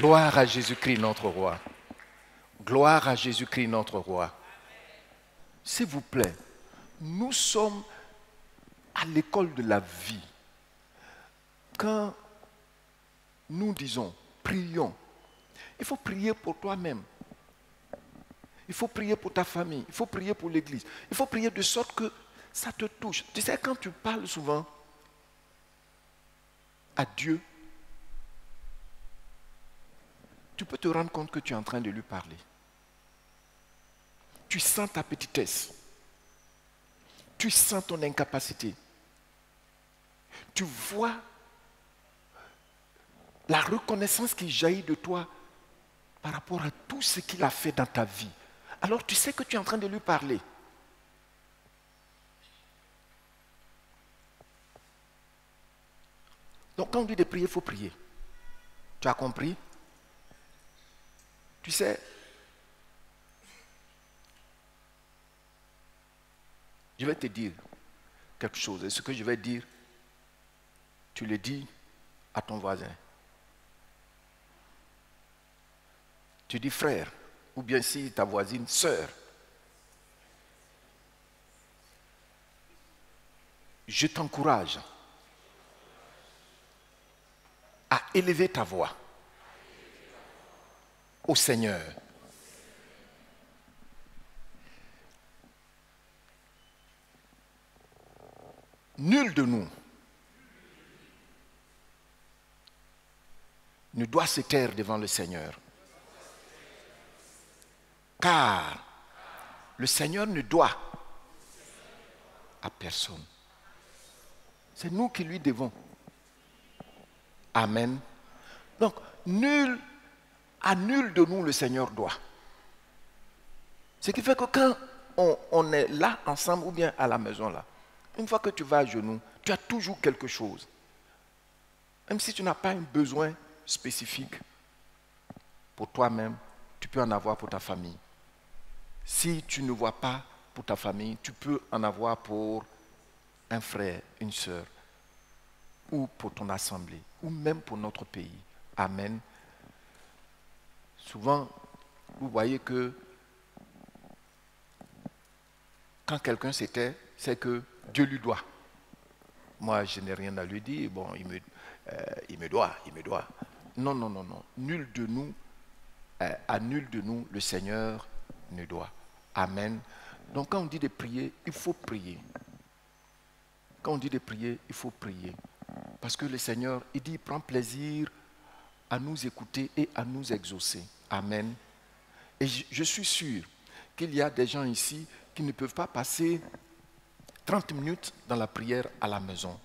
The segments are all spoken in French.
Gloire à Jésus-Christ, notre roi. Gloire à Jésus-Christ, notre roi. S'il vous plaît, nous sommes à l'école de la vie. Quand nous disons, prions, il faut prier pour toi-même. Il faut prier pour ta famille. Il faut prier pour l'église. Il faut prier de sorte que ça te touche. Tu sais, quand tu parles souvent à Dieu, tu peux te rendre compte que tu es en train de lui parler. Tu sens ta petitesse. Tu sens ton incapacité. Tu vois la reconnaissance qui jaillit de toi par rapport à tout ce qu'il a fait dans ta vie. Alors tu sais que tu es en train de lui parler. Donc quand on dit de prier, il faut prier. Tu as compris? Tu sais, je vais te dire quelque chose. Et ce que je vais dire, tu le dis à ton voisin. Tu dis frère, ou bien si ta voisine, sœur. Je t'encourage à élever ta voix au Seigneur. Nul de nous ne doit se taire devant le Seigneur. Car le Seigneur ne doit à personne. C'est nous qui lui devons. Amen. Donc, à nul de nous le Seigneur doit. Ce qui fait que quand on est là ensemble ou bien à la maison là, une fois que tu vas à genoux, tu as toujours quelque chose. Même si tu n'as pas un besoin spécifique pour toi-même, tu peux en avoir pour ta famille. Si tu ne vois pas pour ta famille, tu peux en avoir pour un frère, une sœur, ou pour ton assemblée, ou même pour notre pays. Amen. Souvent, vous voyez que quand quelqu'un se tait, c'est que Dieu lui doit. Moi, je n'ai rien à lui dire. Bon, il me doit. Non, non, non, non. Nul de nous, à nul de nous, le Seigneur ne doit. Amen. Donc, quand on dit de prier, il faut prier. Quand on dit de prier, il faut prier. Parce que le Seigneur, il dit, il prend plaisir à nous écouter et à nous exaucer. Amen. Et je suis sûr qu'il y a des gens ici qui ne peuvent pas passer 30 minutes dans la prière à la maison.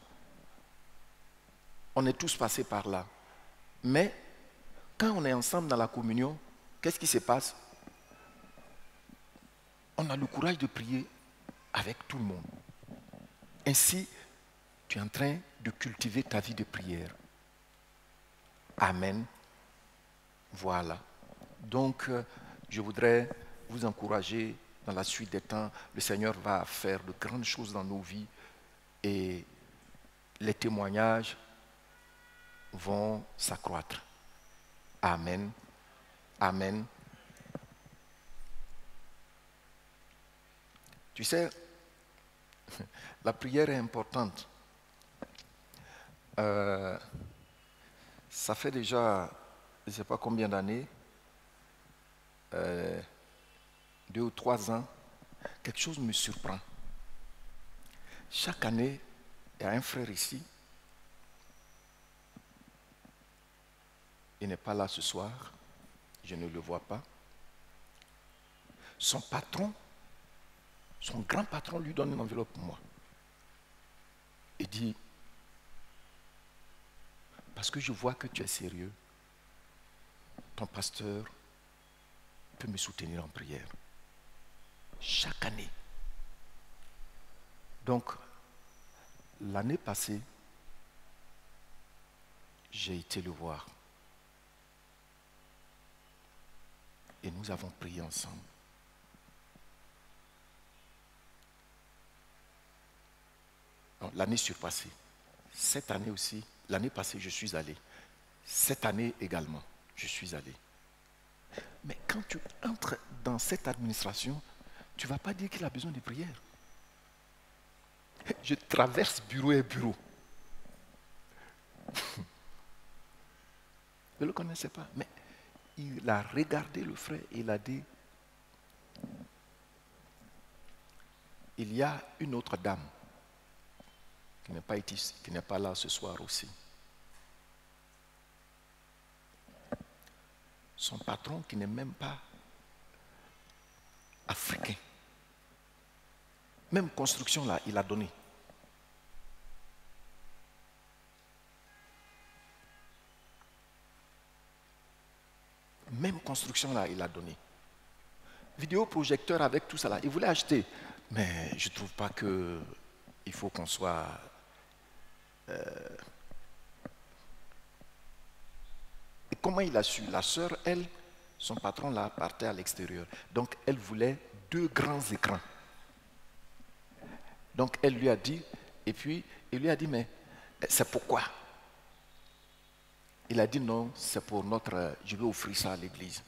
On est tous passés par là. Mais quand on est ensemble dans la communion, qu'est-ce qui se passe? On a le courage de prier avec tout le monde. Ainsi, tu es en train de cultiver ta vie de prière. Amen. Voilà. Donc, je voudrais vous encourager dans la suite des temps. Le Seigneur va faire de grandes choses dans nos vies et les témoignages vont s'accroître. Amen. Amen. Tu sais, la prière est importante. Ça fait déjà, je ne sais pas combien d'années, 2 ou 3 ans, quelque chose me surprend. Chaque année, il y a un frère ici. Il n'est pas là ce soir. Je ne le vois pas. Son patron, son grand patron lui donne une enveloppe pour moi. Il dit, parce que je vois que tu es sérieux, ton pasteur peut me soutenir en prière. Chaque année. Donc, l'année passée, j'ai été le voir. Et nous avons prié ensemble. L'année surpassée. Cette année aussi, l'année passée, je suis allé. Cette année également. Je suis allé. Mais quand tu entres dans cette administration, tu ne vas pas dire qu'il a besoin de prière. Je traverse bureau et bureau. Je ne le connaissais pas, mais il a regardé le frère et il a dit, il y a une autre dame qui n'est pas là ce soir aussi. Son patron qui n'est même pas africain. Même construction là, il a donné. Même construction là, il a donné. Vidéoprojecteur avec tout ça là, il voulait acheter. Mais je ne trouve pas qu'il faut qu'on soit... Et comment il a su? La sœur, elle, son patron là, partait à l'extérieur. Donc elle voulait 2 grands écrans. Donc elle lui a dit, et puis il lui a dit, mais c'est pourquoi? Il a dit non, c'est pour je vais offrir ça à l'église.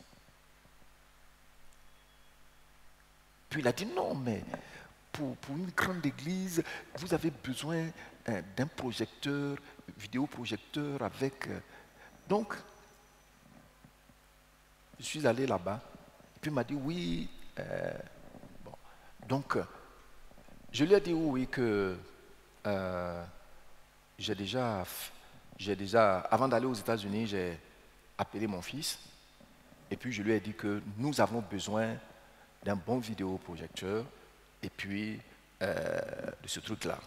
Puis il a dit non, mais pour une grande église, vous avez besoin d'un projecteur, vidéoprojecteur avec... Donc, je suis allé là-bas, puis il m'a dit oui. Bon. Donc, je lui ai dit oui que j'ai déjà, avant d'aller aux États-Unis, j'ai appelé mon fils, et puis je lui ai dit que nous avons besoin d'un bon vidéoprojecteur, et puis de ce truc-là.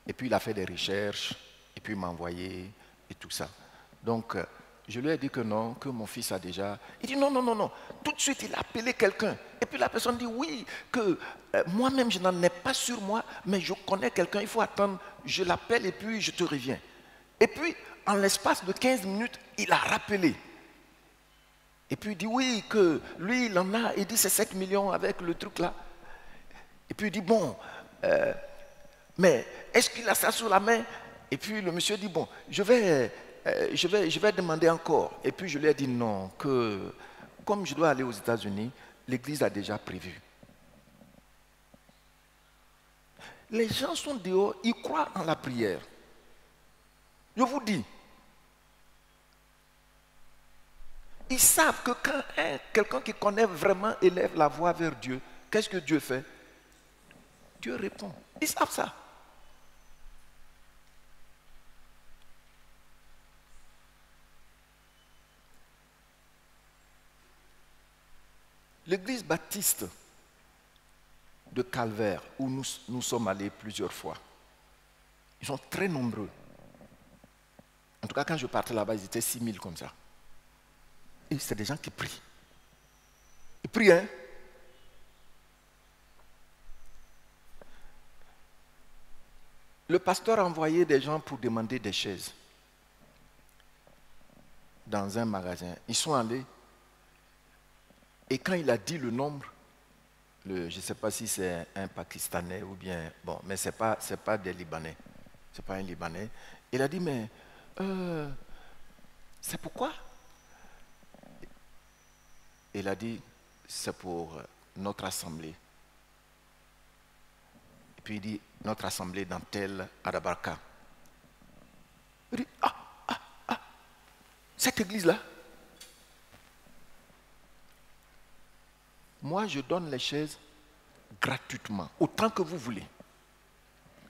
Et puis il a fait des recherches, et puis il m'a envoyé, et tout ça. Donc, je lui ai dit que non, que mon fils a déjà... Il dit non, non, non, non. Tout de suite, il a appelé quelqu'un. Et puis la personne dit oui, que moi-même, je n'en ai pas sur moi, mais je connais quelqu'un, il faut attendre, je l'appelle et puis je te reviens. Et puis, en l'espace de 15 minutes, il a rappelé. Et puis il dit oui, que lui, il en a, il dit c'est 7 millions avec le truc là. Et puis il dit bon, mais est-ce qu'il a ça sur la main? Et puis le monsieur dit bon, je vais demander encore. Et puis je lui ai dit non, que comme je dois aller aux États-Unis, l'église a déjà prévu. Les gens sont dehors, ils croient en la prière. Je vous dis, ils savent que quand quelqu'un qui connaît vraiment élève la voix vers Dieu, qu'est-ce que Dieu fait? Dieu répond. Ils savent ça. L'église baptiste de Calvaire, où nous sommes allés plusieurs fois, ils sont très nombreux. En tout cas, quand je partais là-bas, ils étaient 6 000 comme ça. Et c'est des gens qui prient. Ils prient, hein? Le pasteur a envoyé des gens pour demander des chaises dans un magasin. Ils sont allés. Et quand il a dit le nombre, je ne sais pas si c'est un Pakistanais ou bien... Bon, mais ce n'est pas des Libanais. Ce n'est pas un Libanais. Il a dit, mais c'est pourquoi? Il a dit, c'est pour notre assemblée. Et puis il dit, notre assemblée dans tel Adabarka. Il dit, cette église-là, moi je donne les chaises gratuitement, autant que vous voulez.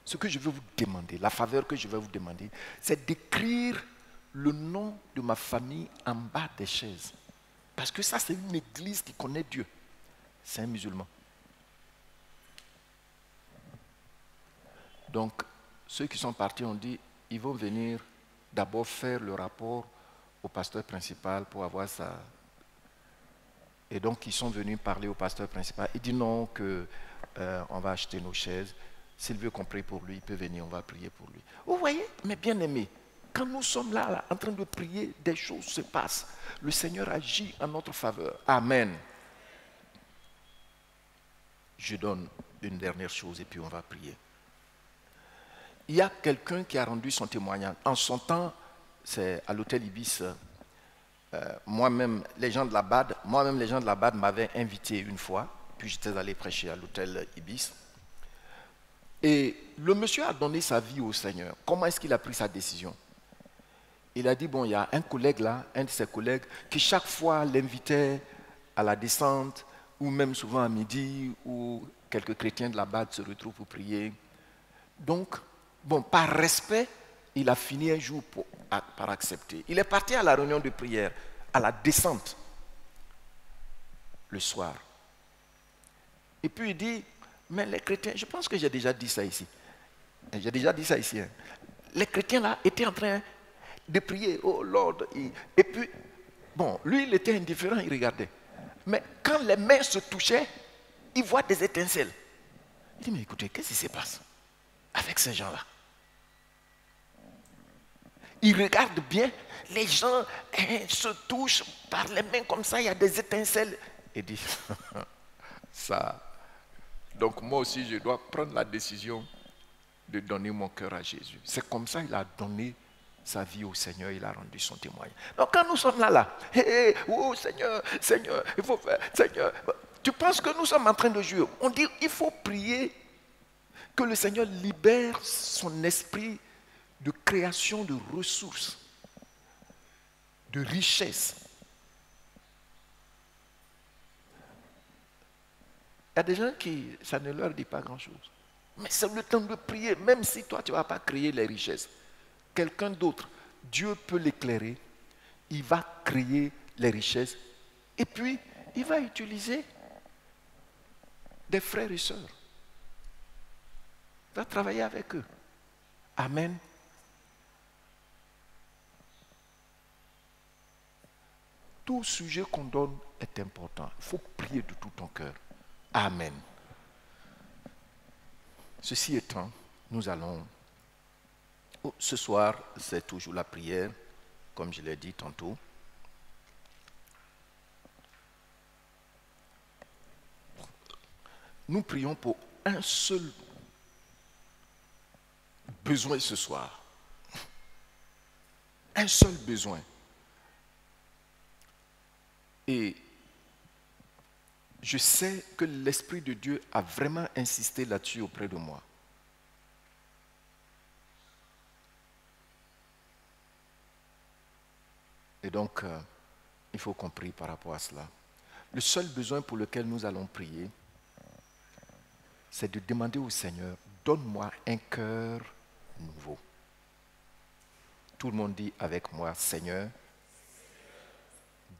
Ce que je veux vous demander, la faveur que je vais vous demander, c'est d'écrire le nom de ma famille en bas des chaises. Parce que ça, c'est une église qui connaît Dieu. C'est un musulman. Donc, ceux qui sont partis ont dit, ils vont venir d'abord faire le rapport au pasteur principal pour avoir ça. Et donc, ils sont venus parler au pasteur principal. Il dit non, on va acheter nos chaises. S'il veut qu'on prie pour lui, il peut venir, on va prier pour lui. Vous voyez, mes bien-aimés, quand nous sommes là, en train de prier, des choses se passent. Le Seigneur agit en notre faveur. Amen. Je donne une dernière chose et puis on va prier. Il y a quelqu'un qui a rendu son témoignage. En son temps, c'est à l'hôtel Ibis, moi-même, les gens de la BAD m'avaient invité une fois, puis j'étais allé prêcher à l'hôtel Ibis. Et le monsieur a donné sa vie au Seigneur. Comment est-ce qu'il a pris sa décision? Il a dit, bon, il y a un collègue là, un de ses collègues, qui chaque fois l'invitait à la descente, ou même souvent à midi, où quelques chrétiens de la BAD se retrouvent pour prier. Donc, bon, par respect, il a fini un jour par accepter. Il est parti à la réunion de prière, à la descente, le soir. Et puis il dit, mais les chrétiens, je pense que j'ai déjà dit ça ici. J'ai déjà dit ça ici. Hein. Les chrétiens là étaient en train de prier, oh Lord. Et puis, bon, lui il était indifférent, il regardait. Mais quand les mains se touchaient, il voit des étincelles. Il dit, mais écoutez, qu'est-ce qui se passe avec ces gens-là? Il regarde bien, les gens se touchent par les mains comme ça, il y a des étincelles. Il dit, ça. Donc moi aussi, je dois prendre la décision de donner mon cœur à Jésus. C'est comme ça qu'il a donné sa vie au Seigneur, il a rendu son témoignage. Donc quand nous sommes là, oh Seigneur, Seigneur, il faut faire, Seigneur. Tu penses que nous sommes en train de jouer? On dit, il faut prier que le Seigneur libère son esprit de création de ressources, de richesses. Il y a des gens qui, ça ne leur dit pas grand-chose. Mais c'est le temps de prier, même si toi, tu ne vas pas créer les richesses. Quelqu'un d'autre, Dieu peut l'éclairer, il va créer les richesses, et puis il va utiliser des frères et sœurs. Il va travailler avec eux. Amen. Tout sujet qu'on donne est important. Il faut prier de tout ton cœur. Amen. Ceci étant, nous allons... Ce soir, c'est toujours la prière, comme je l'ai dit tantôt. Nous prions pour un seul besoin ce soir. Un seul besoin. Et je sais que l'Esprit de Dieu a vraiment insisté là-dessus auprès de moi. Et donc, il faut qu'on prie par rapport à cela. Le seul besoin pour lequel nous allons prier, c'est de demander au Seigneur, donne-moi un cœur nouveau. Tout le monde dit avec moi, Seigneur,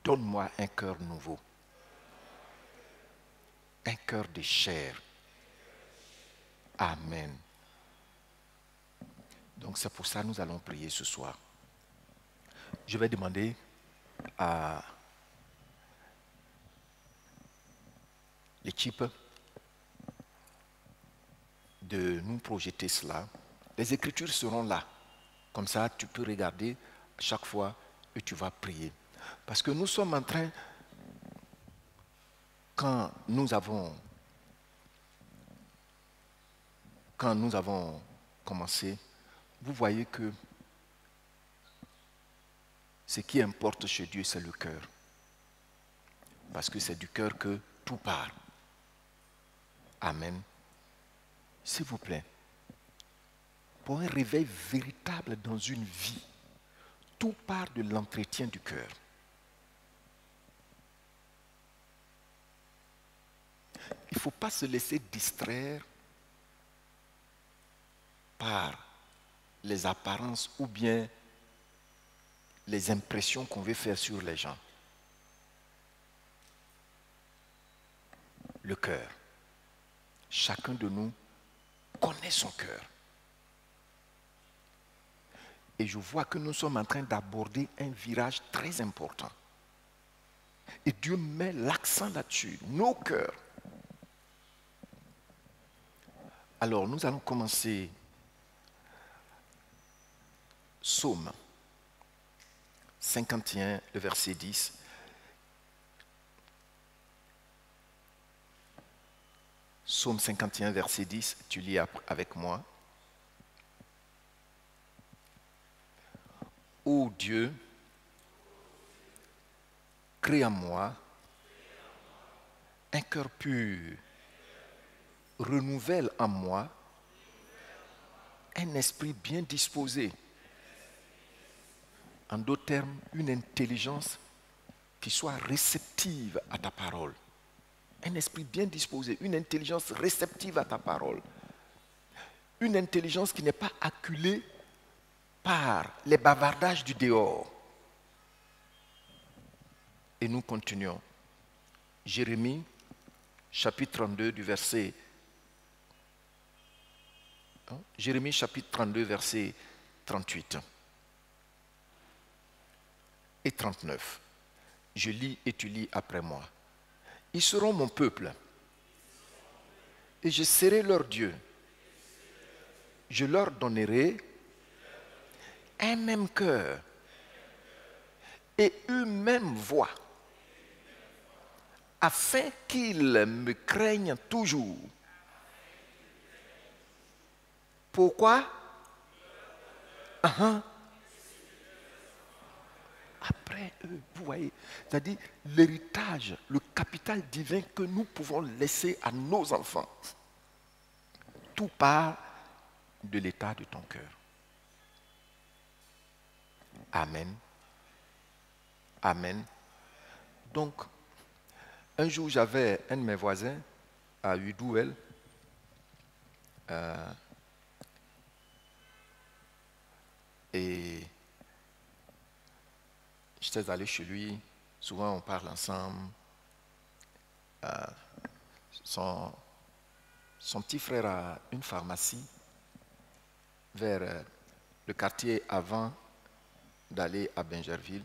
donne-moi un cœur nouveau. Un cœur de chair. Amen. Donc c'est pour ça que nous allons prier ce soir. Je vais demander à l'équipe de nous projeter cela. Les Écritures seront là. Comme ça, tu peux regarder chaque fois et tu vas prier. Parce que nous sommes en train, quand nous avons commencé, vous voyez que ce qui importe chez Dieu, c'est le cœur. Parce que c'est du cœur que tout part. Amen. S'il vous plaît, pour un réveil véritable dans une vie, tout part de l'entretien du cœur. Il ne faut pas se laisser distraire par les apparences ou bien les impressions qu'on veut faire sur les gens. Le cœur. Chacun de nous connaît son cœur. Et je vois que nous sommes en train d'aborder un virage très important. Et Dieu met l'accent là-dessus, nos cœurs. Alors, nous allons commencer Psaume 51, le verset 10. Psaume 51, verset 10, tu lis avec moi. Ô Dieu, crée en moi un cœur pur, renouvelle en moi un esprit bien disposé. En d'autres termes, une intelligence qui soit réceptive à ta parole. Un esprit bien disposé, une intelligence réceptive à ta parole. Une intelligence qui n'est pas acculée par les bavardages du dehors. Et nous continuons. Jérémie, chapitre 32, du verset... Jérémie, chapitre 32, verset 38 et 39. Je lis et tu lis après moi. Ils seront mon peuple et je serai leur Dieu. Je leur donnerai un même cœur et une même voix, afin qu'ils me craignent toujours. Pourquoi? Après eux, vous voyez, c'est-à-dire l'héritage, le capital divin que nous pouvons laisser à nos enfants. Tout part de l'état de ton cœur. Amen. Amen. Donc, un jour, j'avais un de mes voisins à Udouel. Et j'étais allé chez lui. Souvent, on parle ensemble. Son petit frère a une pharmacie vers le quartier avant d'aller à Bingerville.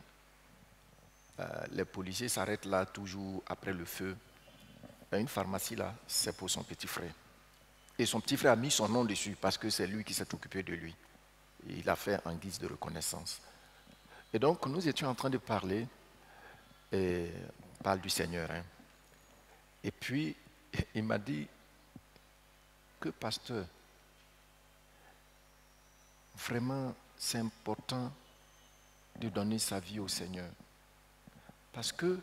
Les policiers s'arrêtent là toujours après le feu. Une pharmacie là, c'est pour son petit frère. Et son petit frère a mis son nom dessus parce que c'est lui qui s'est occupé de lui. Et il a fait en guise de reconnaissance. Et donc, nous étions en train de parler, et on parle du Seigneur. Et puis, il m'a dit que, pasteur, vraiment, c'est important de donner sa vie au Seigneur. Parce que,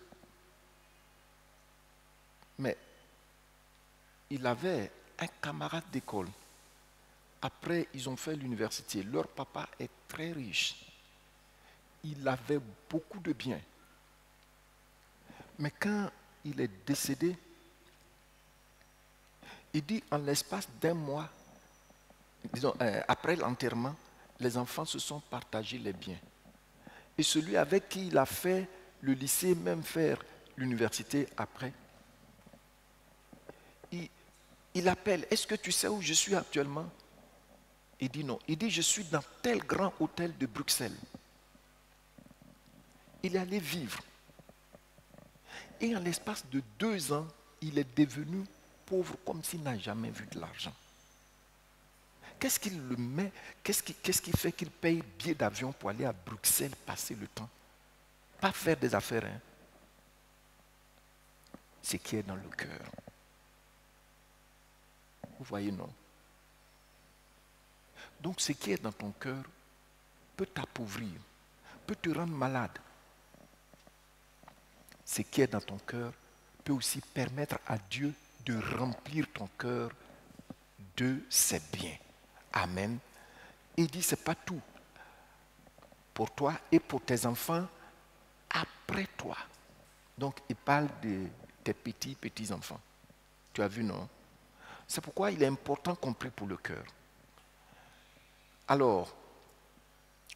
mais, il avait un camarade d'école. Après, ils ont fait l'université. Leur papa est très riche. Il avait beaucoup de biens. Mais quand il est décédé, il dit en l'espace d'un mois, disons, après l'enterrement, les enfants se sont partagés les biens. Et celui avec qui il a fait le lycée, même faire l'université après, il appelle, est-ce que tu sais où je suis actuellement? Il dit non. Il dit, je suis dans tel grand hôtel de Bruxelles. Il est allé vivre. Et en l'espace de 2 ans, il est devenu pauvre comme s'il n'a jamais vu de l'argent. Qu'est-ce qui le met, qu'est-ce qui fait qu'il paye billet d'avion pour aller à Bruxelles passer le temps? Pas faire des affaires. Ce qui est dans le cœur. Vous voyez, non? Donc ce qui est dans ton cœur peut t'appauvrir, peut te rendre malade. Ce qui est dans ton cœur peut aussi permettre à Dieu de remplir ton cœur de ses biens. Amen. Il dit, ce n'est pas tout. Pour toi et pour tes enfants, après toi. Donc, il parle de tes petits-enfants. Tu as vu, non? C'est pourquoi il est important qu'on prie pour le cœur. Alors,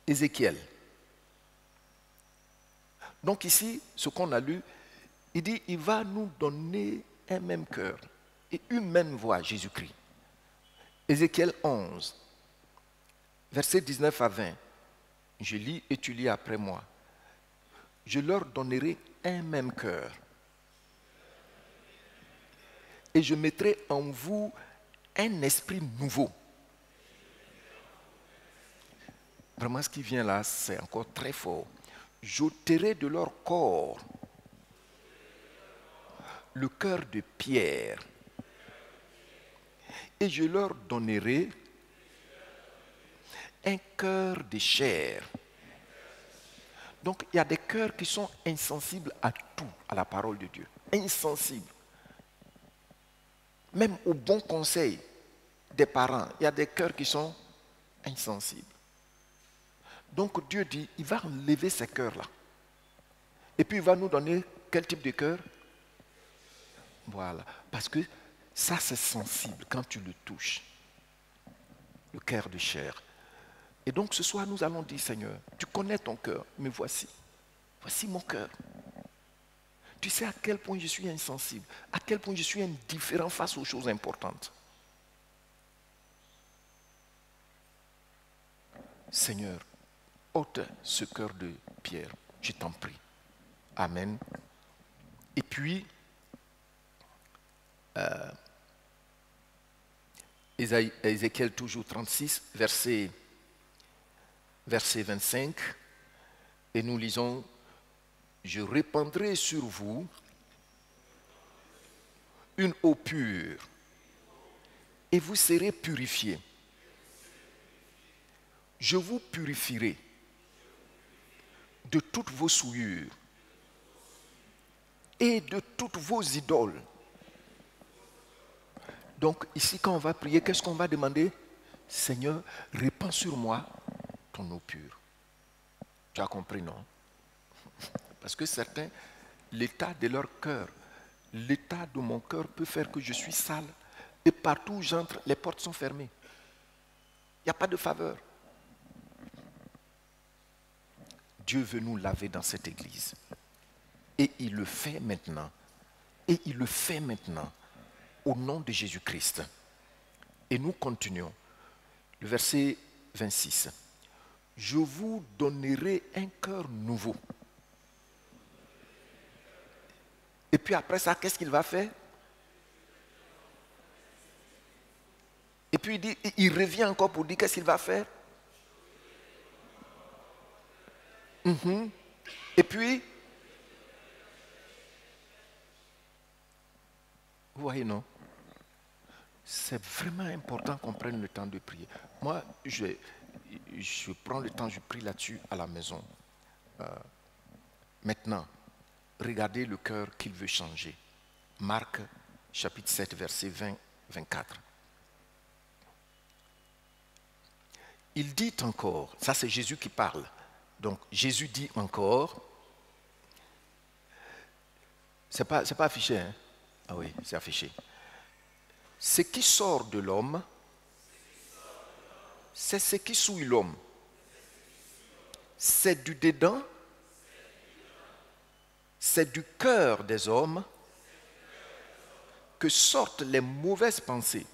Ézéchiel. Donc ici, ce qu'on a lu, il dit, il va nous donner un même cœur et une même voix, Jésus-Christ. Ézéchiel 11, versets 19 à 20. Je lis et tu lis après moi. Je leur donnerai un même cœur. Et je mettrai en vous un esprit nouveau. Vraiment, ce qui vient là, c'est encore très fort. J'ôterai de leur corps le cœur de pierre et je leur donnerai un cœur de chair. Donc, il y a des cœurs qui sont insensibles à tout, à la parole de Dieu. Insensibles. Même au bon conseil des parents, il y a des cœurs qui sont insensibles. Donc, Dieu dit, il va enlever ces cœurs-là. Et puis, il va nous donner quel type de cœur? Voilà. Parce que ça, c'est sensible quand tu le touches. Le cœur de chair. Et donc, ce soir, nous allons dire, Seigneur, tu connais ton cœur, mais voici mon cœur. Tu sais à quel point je suis insensible, à quel point je suis indifférent face aux choses importantes. Seigneur, ôte ce cœur de pierre, je t'en prie. Amen. Et puis, Ézéchiel toujours 36, verset 25, et nous lisons, je répandrai sur vous une eau pure, et vous serez purifiés. Je vous purifierai de toutes vos souillures et de toutes vos idoles. Donc ici, quand on va prier, qu'est-ce qu'on va demander? Seigneur, répands sur moi ton eau pure. Tu as compris, non? Parce que certains, l'état de leur cœur, l'état de mon cœur peut faire que je suis sale. Et partout où j'entre, les portes sont fermées. Il n'y a pas de faveur. Dieu veut nous laver dans cette église. Et il le fait maintenant. Et il le fait maintenant. Au nom de Jésus-Christ. Et nous continuons. Le verset 26. Je vous donnerai un cœur nouveau. Et puis après ça, qu'est-ce qu'il va faire? Et puis il revient encore pour dire qu'est-ce qu'il va faire? Et puis, vous voyez, non? C'est vraiment important qu'on prenne le temps de prier. Moi, je prends le temps, je prie là-dessus à la maison. Maintenant, regardez le cœur qu'il veut changer. Marc, chapitre 7, verset 20-24. Il dit encore, ça c'est Jésus qui parle. Donc Jésus dit encore, c'est pas affiché, hein? Ah oui, c'est affiché. Ce qui sort de l'homme, c'est ce qui souille l'homme. C'est du dedans, c'est du cœur des hommes que sortent les mauvaises pensées,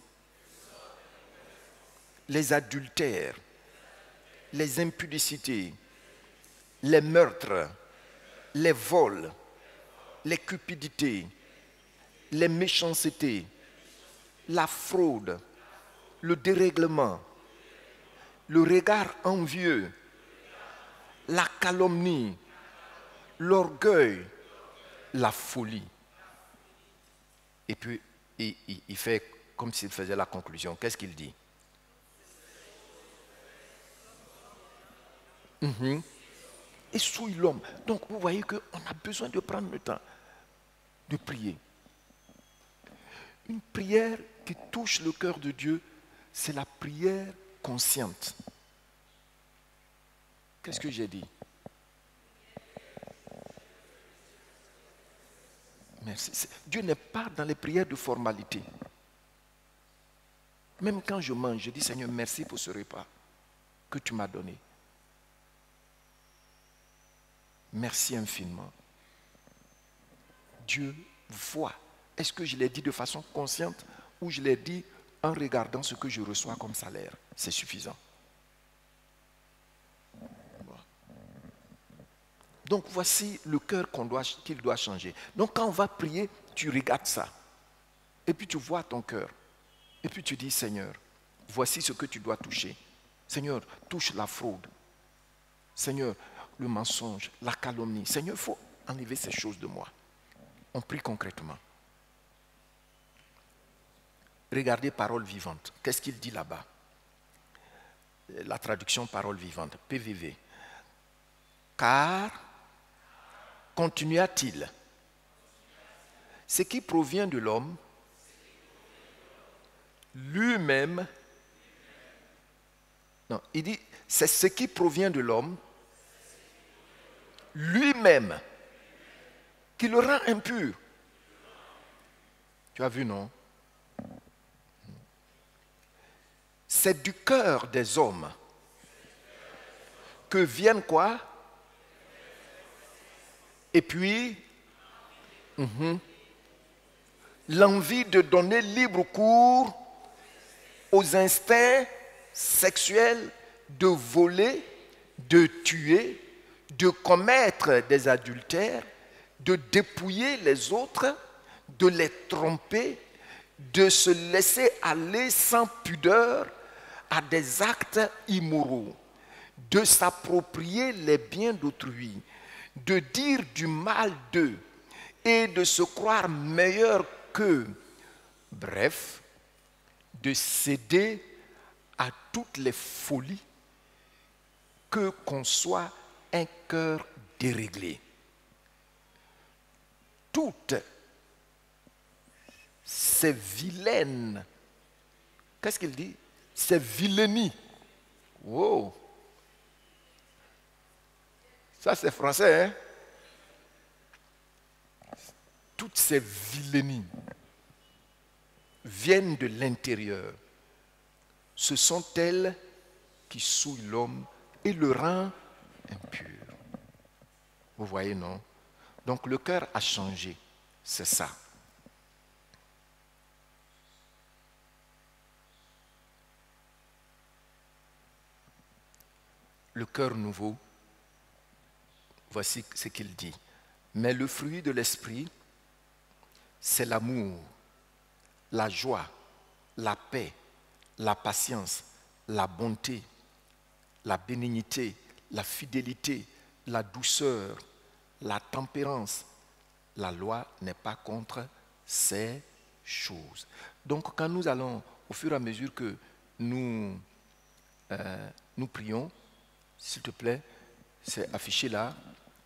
les adultères, les impudicités, les meurtres, les vols, les cupidités, les méchancetés, la fraude, le dérèglement, le regard envieux, la calomnie, l'orgueil, la folie. Et puis, il fait comme s'il faisait la conclusion. Qu'est-ce qu'il dit? Et souille l'homme. Donc, vous voyez qu'on a besoin de prendre le temps de prier. Une prière qui touche le cœur de Dieu, c'est la prière consciente. Qu'est-ce que j'ai dit? Merci. Dieu n'est pas dans les prières de formalité. Même quand je mange, je dis Seigneur, merci pour ce repas que tu m'as donné. Merci infiniment. Dieu voit. Est-ce que je l'ai dit de façon consciente ou je l'ai dit en regardant ce que je reçois comme salaire? C'est suffisant. Voilà. Donc voici le cœur qu'il doit changer. Donc quand on va prier, tu regardes ça. Et puis tu vois ton cœur. Et puis tu dis Seigneur, voici ce que tu dois toucher. Seigneur, touche la fraude. Seigneur, le mensonge, la calomnie. Seigneur, il faut enlever ces choses de moi. On prie concrètement. Regardez parole vivante. Qu'est-ce qu'il dit là-bas? La traduction parole vivante, PVV. Car, continua-t-il, ce qui provient de l'homme, lui-même, non, il dit, c'est ce qui provient de l'homme, lui-même, qui le rend impur. Tu as vu, non? C'est du cœur des hommes que viennent quoi? Et puis, l'envie de donner libre cours aux instincts sexuels, de voler, de tuer, de commettre des adultères, de dépouiller les autres, de les tromper, de se laisser aller sans pudeur à des actes immoraux, de s'approprier les biens d'autrui, de dire du mal d'eux et de se croire meilleur qu'eux. Bref, de céder à toutes les folies que conçoit un cœur déréglé. Toutes ces vilaines, qu'est-ce qu'il dit? Ces vilainies. Wow! Ça c'est français, hein? Toutes ces vilainies viennent de l'intérieur. Ce sont elles qui souillent l'homme et le rendent impur. Vous voyez, non? Donc le cœur a changé, c'est ça. Le cœur nouveau, voici ce qu'il dit. Mais le fruit de l'esprit, c'est l'amour, la joie, la paix, la patience, la bonté, la bénignité, la fidélité, la douceur, la tempérance. La loi n'est pas contre ces choses. Donc quand nous allons, au fur et à mesure que nous prions, s'il te plaît, c'est affiché là,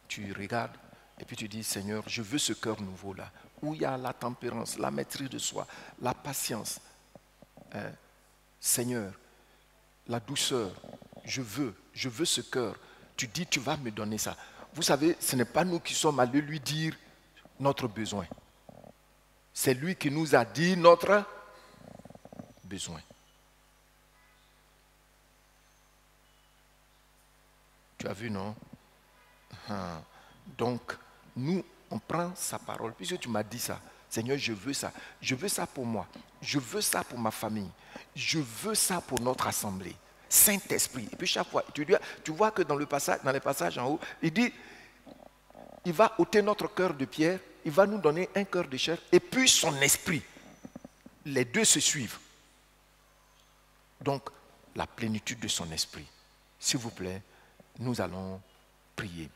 tu regardes et puis tu dis, Seigneur, je veux ce cœur nouveau là, où il y a la tempérance, la maîtrise de soi, la patience. Seigneur, la douceur, je veux ce cœur. Tu dis, tu vas me donner ça. Vous savez, ce n'est pas nous qui sommes allés lui dire notre besoin. C'est lui qui nous a dit notre besoin. Tu as vu, non? Donc, nous, on prend sa parole. Puisque tu m'as dit ça, Seigneur, je veux ça. Je veux ça pour moi. Je veux ça pour ma famille. Je veux ça pour notre assemblée. Saint-Esprit. Et puis chaque fois, tu vois que dans les passages en haut, il dit, il va ôter notre cœur de pierre, il va nous donner un cœur de chair, et puis son esprit. Les deux se suivent. Donc, la plénitude de son esprit. S'il vous plaît, nous allons prier.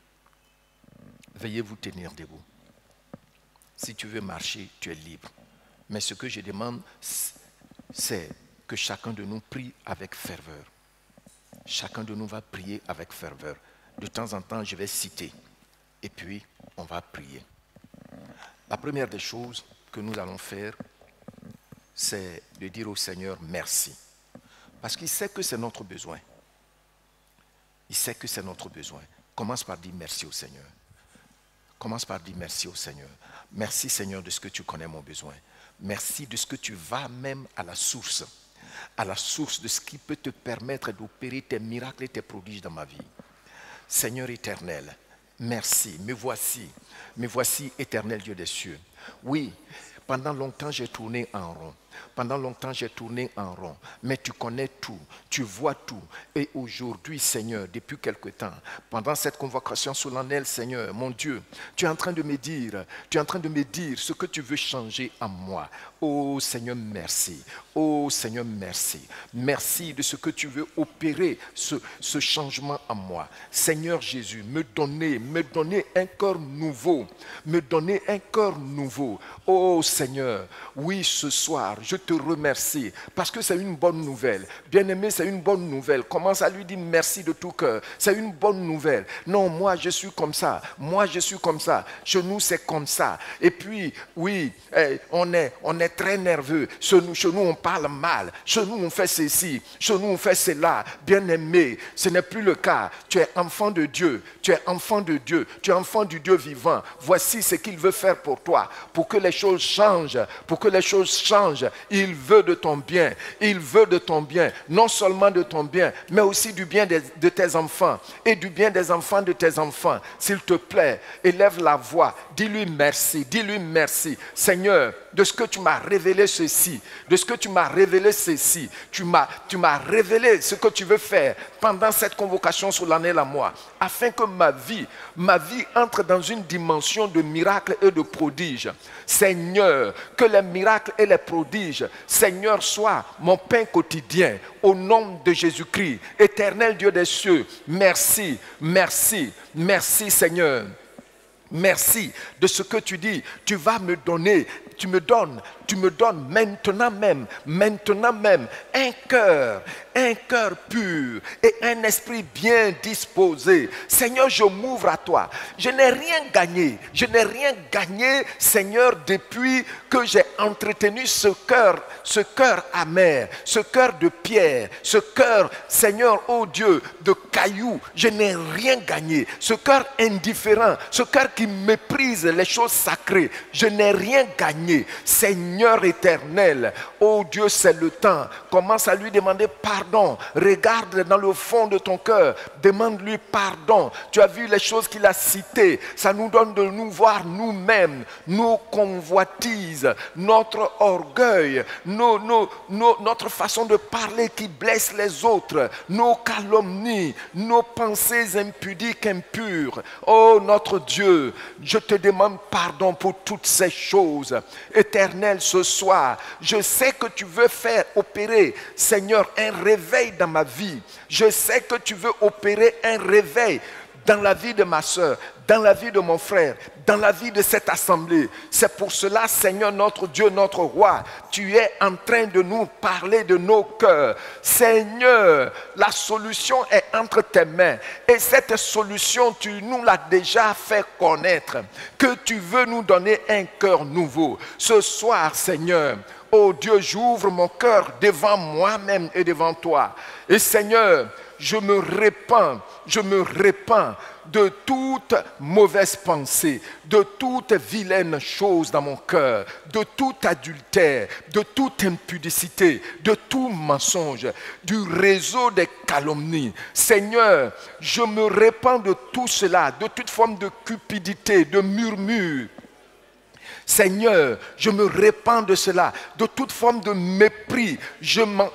Veuillez vous tenir debout. Si tu veux marcher, tu es libre. Mais ce que je demande, c'est que chacun de nous prie avec ferveur. Chacun de nous va prier avec ferveur. De temps en temps, je vais citer. Et puis, on va prier. La première des choses que nous allons faire, c'est de dire au Seigneur merci. Parce qu'il sait que c'est notre besoin. Il sait que c'est notre besoin. Commence par dire merci au Seigneur. Commence par dire merci au Seigneur. Merci Seigneur de ce que tu connais mon besoin. Merci de ce que tu vas même à la source de ce qui peut te permettre d'opérer tes miracles et tes prodiges dans ma vie. Seigneur éternel, merci, me voici éternel Dieu des cieux. Oui, pendant longtemps j'ai tourné en rond. Pendant longtemps, j'ai tourné en rond. Mais tu connais tout, tu vois tout. Et aujourd'hui, Seigneur, depuis quelque temps, pendant cette convocation solennelle, Seigneur, mon Dieu, tu es en train de me dire ce que tu veux changer en moi. Oh Seigneur, merci. Oh Seigneur, merci. Merci de ce que tu veux opérer, ce changement en moi. Seigneur Jésus, me donner un cœur nouveau. Me donner un cœur nouveau. nouveau. Oh Seigneur, oui, ce soir, je te remercie parce que c'est une bonne nouvelle. Bien-aimé, c'est une bonne nouvelle. Commence à lui dire merci de tout cœur. C'est une bonne nouvelle. Non, moi, je suis comme ça. Moi, je suis comme ça. Chez nous, c'est comme ça. Et puis, oui, on est très nerveux. Chez nous, on parle mal. Chez nous, on fait ceci. Chez nous, on fait cela. Bien-aimé, ce n'est plus le cas. Tu es enfant de Dieu. Tu es enfant de Dieu. Tu es enfant du Dieu vivant. Voici ce qu'il veut faire pour toi. Pour que les choses changent. Pour que les choses changent. Il veut de ton bien. Il veut de ton bien. Non seulement de ton bien, mais aussi du bien de tes enfants. Et du bien des enfants de tes enfants. S'il te plaît, élève la voix. Dis-lui merci. Dis-lui merci. Seigneur, de ce que tu m'as révélé ceci. De ce que tu m'as révélé ceci. Tu m'as révélé ce que tu veux faire pendant cette convocation sur l'année la mois, afin que ma vie entre dans une dimension de miracles et de prodiges. Seigneur, que les miracles et les prodiges, Seigneur, soient mon pain quotidien, au nom de Jésus-Christ, éternel Dieu des cieux. Merci, merci, merci Seigneur. Merci de ce que tu dis, tu vas me donner, tu me donnes maintenant même un cœur pur et un esprit bien disposé. Seigneur, je m'ouvre à toi. Je n'ai rien gagné, Seigneur, depuis que j'ai entretenu ce cœur amer, ce cœur de pierre, ce cœur, Seigneur, oh Dieu, de cailloux. Je n'ai rien gagné. Ce cœur indifférent, ce cœur qui méprise les choses sacrées. Je n'ai rien gagné. Seigneur éternel, oh Dieu, c'est le temps. Commence à lui demander pardon. Regarde dans le fond de ton cœur. Demande-lui pardon. Tu as vu les choses qu'il a citées. Ça nous donne de nous voir nous-mêmes, nos convoitises, notre orgueil, notre façon de parler qui blesse les autres, nos calomnies, nos pensées impudiques, impures. Oh notre Dieu, je te demande pardon pour toutes ces choses. Éternel, ce soir, je sais que tu veux faire opérer, Seigneur, un réveil dans ma vie. Je sais que tu veux opérer un réveil dans la vie de ma soeur, dans la vie de mon frère, dans la vie de cette assemblée. C'est pour cela, Seigneur, notre Dieu, notre roi, tu es en train de nous parler de nos cœurs. Seigneur, la solution est entre tes mains. Et cette solution, tu nous l'as déjà fait connaître. Que tu veux nous donner un cœur nouveau. Ce soir, Seigneur, oh Dieu, j'ouvre mon cœur devant moi-même et devant toi. Et Seigneur, je me répands de toute mauvaise pensée, de toute vilaine chose dans mon cœur, de tout adultère, de toute impudicité, de tout mensonge, du réseau des calomnies. Seigneur, je me répands de tout cela, de toute forme de cupidité, de murmure. Seigneur, je me répands de cela, de toute forme de mépris. Je m'en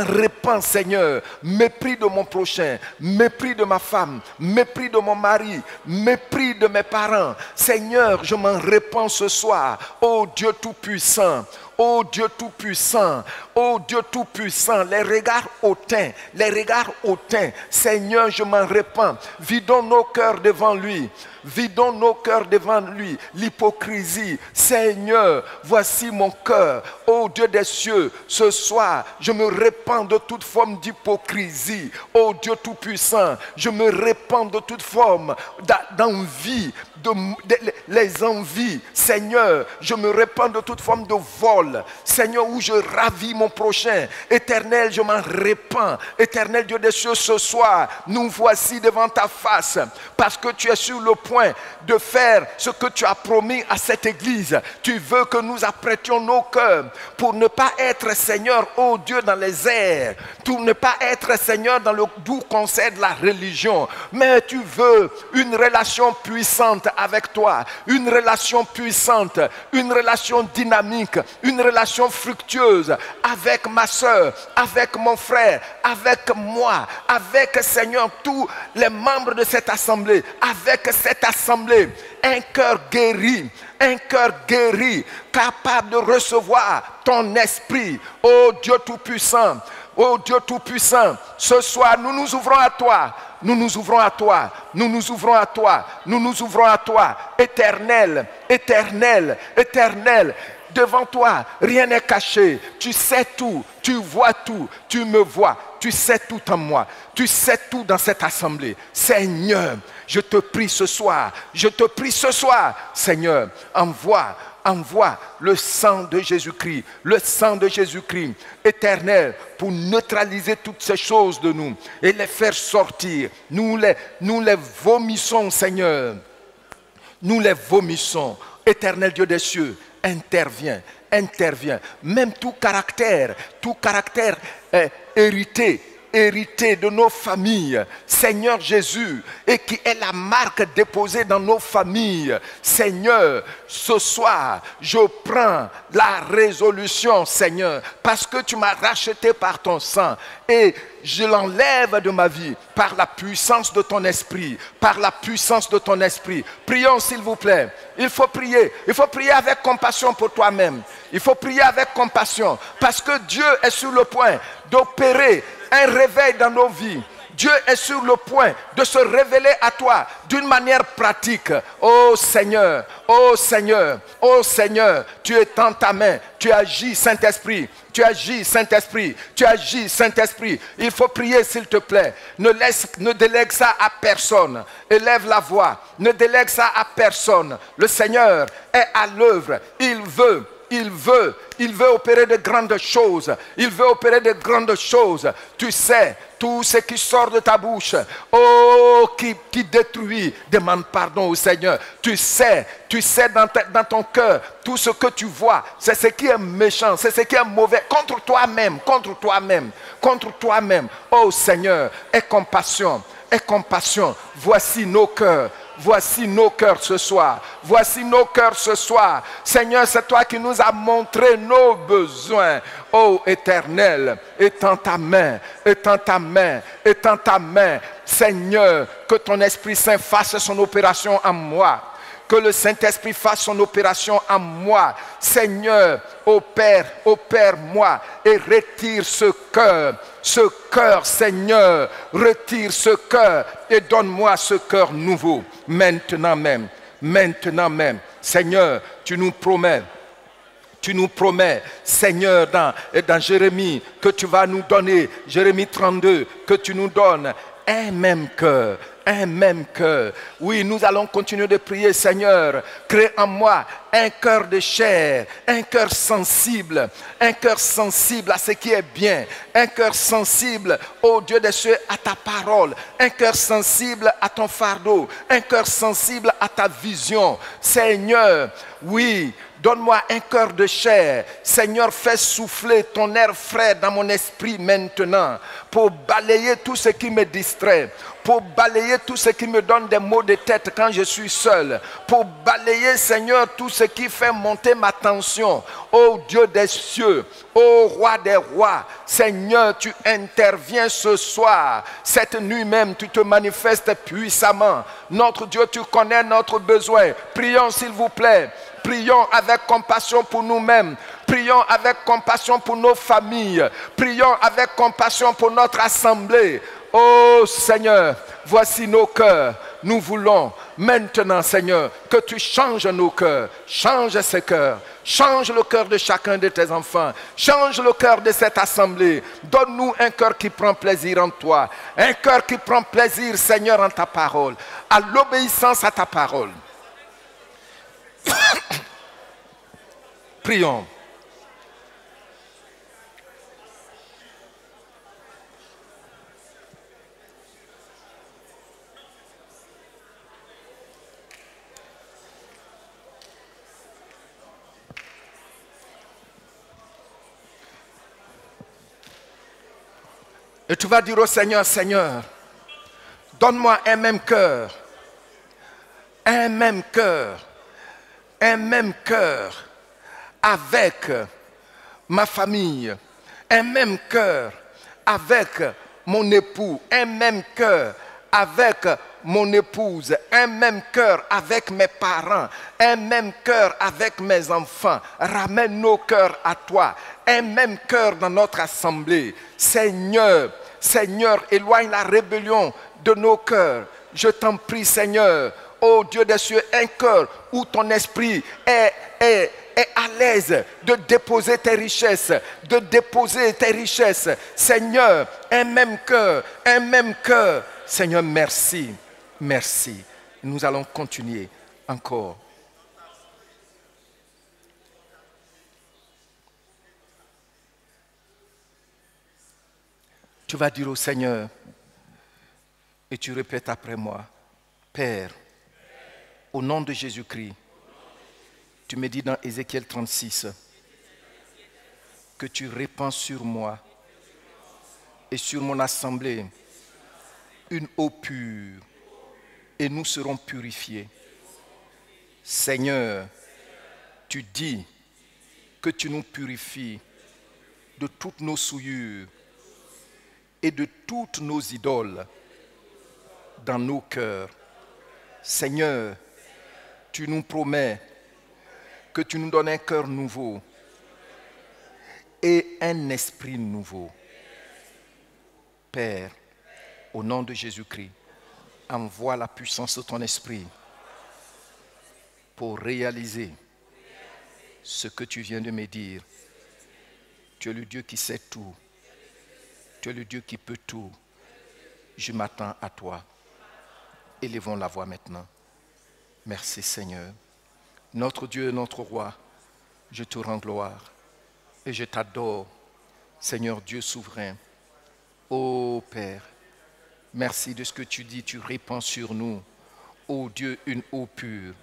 répands, Seigneur. Mépris de mon prochain, mépris de ma femme, mépris de mon mari, mépris de mes parents. Seigneur, je m'en répands ce soir. Oh Dieu Tout-Puissant. Oh Dieu Tout-Puissant, oh Dieu Tout-Puissant, les regards hautains, Seigneur, je m'en répands. Vidons nos cœurs devant lui. Vidons nos cœurs devant lui. L'hypocrisie, Seigneur, voici mon cœur. Oh Dieu des cieux, ce soir, je me répands de toute forme d'hypocrisie. Oh Dieu Tout-Puissant, je me répands de toute forme d'envie, les envies. Seigneur, je me répands de toute forme de vol. Seigneur, où je ravis mon prochain. Éternel, je m'en répands. Éternel Dieu des cieux, ce soir, nous voici devant ta face. Parce que tu es sur le point de faire ce que tu as promis à cette église. Tu veux que nous apprêtions nos cœurs pour ne pas être, Seigneur, oh Dieu, dans les airs. Pour ne pas être, Seigneur, dans le doux conseil de la religion. Mais tu veux une relation puissante avec toi. Une relation puissante. Une relation dynamique. Une relation fructueuse avec ma soeur, avec mon frère, avec moi, avec, Seigneur, tous les membres de cette assemblée, avec cette assemblée, un cœur guéri, capable de recevoir ton esprit. Oh Dieu Tout-Puissant, oh Dieu Tout-Puissant, ce soir nous nous ouvrons à toi. nous nous ouvrons à toi, nous nous ouvrons à toi, nous nous ouvrons à toi, éternel, éternel, éternel. Devant toi, rien n'est caché. Tu sais tout, tu vois tout, tu me vois, tu sais tout en moi, tu sais tout dans cette assemblée. Seigneur, je te prie ce soir, je te prie ce soir, Seigneur, envoie le sang de Jésus-Christ, le sang de Jésus-Christ éternel pour neutraliser toutes ces choses de nous et les faire sortir. Nous les vomissons, Seigneur. Nous les vomissons. Éternel Dieu des cieux, interviens, interviens. Même tout caractère hérité de nos familles, Seigneur Jésus, et qui est la marque déposée dans nos familles. Seigneur, ce soir, je prends la résolution, Seigneur, parce que tu m'as racheté par ton sang, et je l'enlève de ma vie par la puissance de ton esprit, par la puissance de ton esprit. Prions s'il vous plaît. Il faut prier avec compassion pour toi-même. Il faut prier avec compassion, parce que Dieu est sur le point d'opérer un réveil dans nos vies. Dieu est sur le point de se révéler à toi d'une manière pratique. Oh Seigneur, oh Seigneur, oh Seigneur, tu es dans ta main, tu agis Saint-Esprit, tu agis Saint-Esprit, tu agis Saint-Esprit. Il faut prier s'il te plaît. Ne délègue ça à personne. Élève la voix, ne délègue ça à personne. Le Seigneur est à l'œuvre, il veut opérer de grandes choses. Il veut opérer de grandes choses. Tu sais, tout ce qui sort de ta bouche, oh, qui détruit, demande pardon au Seigneur. Tu sais dans ton cœur, tout ce que tu vois, c'est ce qui est méchant, c'est ce qui est mauvais, contre toi-même. Oh Seigneur, aie compassion. Voici nos cœurs. Voici nos cœurs ce soir. Voici nos cœurs ce soir. Seigneur, c'est toi qui nous as montré nos besoins. Oh Éternel, étends ta main. Seigneur, que ton Esprit Saint fasse son opération en moi. Que le Saint-Esprit fasse son opération en moi. Seigneur, opère-moi et retire ce cœur. Ce cœur, Seigneur, retire ce cœur et donne-moi ce cœur nouveau. Maintenant même. Seigneur, tu nous promets, Seigneur, dans Jérémie, que tu vas nous donner, Jérémie 32, que tu nous donnes un même cœur. Oui, nous allons continuer de prier, Seigneur. Crée en moi un cœur de chair, un cœur sensible à ce qui est bien, un cœur sensible, ô Dieu des cieux, à ta parole, un cœur sensible à ton fardeau, un cœur sensible à ta vision. Seigneur, oui, donne-moi un cœur de chair. Seigneur, fais souffler ton air frais dans mon esprit maintenant pour balayer tout ce qui me distrait, pour balayer tout ce qui me donne des maux de tête quand je suis seul, pour balayer, Seigneur, tout ce qui fait monter ma tension. Ô Dieu des cieux, ô Roi des rois, Seigneur, tu interviens ce soir. Cette nuit même, tu te manifestes puissamment. Notre Dieu, tu connais notre besoin. Prions s'il vous plaît. Prions avec compassion pour nous-mêmes. Prions avec compassion pour nos familles. Prions avec compassion pour notre assemblée. Oh Seigneur, voici nos cœurs. Nous voulons maintenant, Seigneur, que tu changes nos cœurs. Change ces cœurs. Change le cœur de chacun de tes enfants. Change le cœur de cette assemblée. Donne-nous un cœur qui prend plaisir en toi. Un cœur qui prend plaisir, Seigneur, en ta parole. À l'obéissance à ta parole. Prions. Et tu vas dire au Seigneur, Seigneur, donne-moi un même cœur, avec ma famille, un même cœur avec mon époux, un même cœur avec mon épouse, un même cœur avec mes parents, un même cœur avec mes enfants. Ramène nos cœurs à toi, un même cœur dans notre assemblée. Seigneur, éloigne la rébellion de nos cœurs. Je t'en prie, Seigneur, ô Dieu des cieux, un cœur où ton esprit est à l'aise de déposer tes richesses, Seigneur, un même cœur, Seigneur, merci, merci. Nous allons continuer encore. Tu vas dire au Seigneur, et tu répètes après moi, Père, au nom de Jésus-Christ, tu me dis dans Ézéchiel 36 que tu répands sur moi et sur mon assemblée une eau pure et nous serons purifiés. Seigneur, tu dis que tu nous purifies de toutes nos souillures et de toutes nos idoles dans nos cœurs. Seigneur, tu nous promets que tu nous donnes un cœur nouveau et un esprit nouveau. Père, au nom de Jésus-Christ, envoie la puissance de ton esprit pour réaliser ce que tu viens de me dire. Tu es le Dieu qui sait tout. Tu es le Dieu qui peut tout. Je m'attends à toi. Élevons la voix maintenant. Merci Seigneur. Notre Dieu et notre Roi, je te rends gloire et je t'adore, Seigneur Dieu souverain. Ô Père, merci de ce que tu dis, tu répands sur nous, ô Dieu, une eau pure,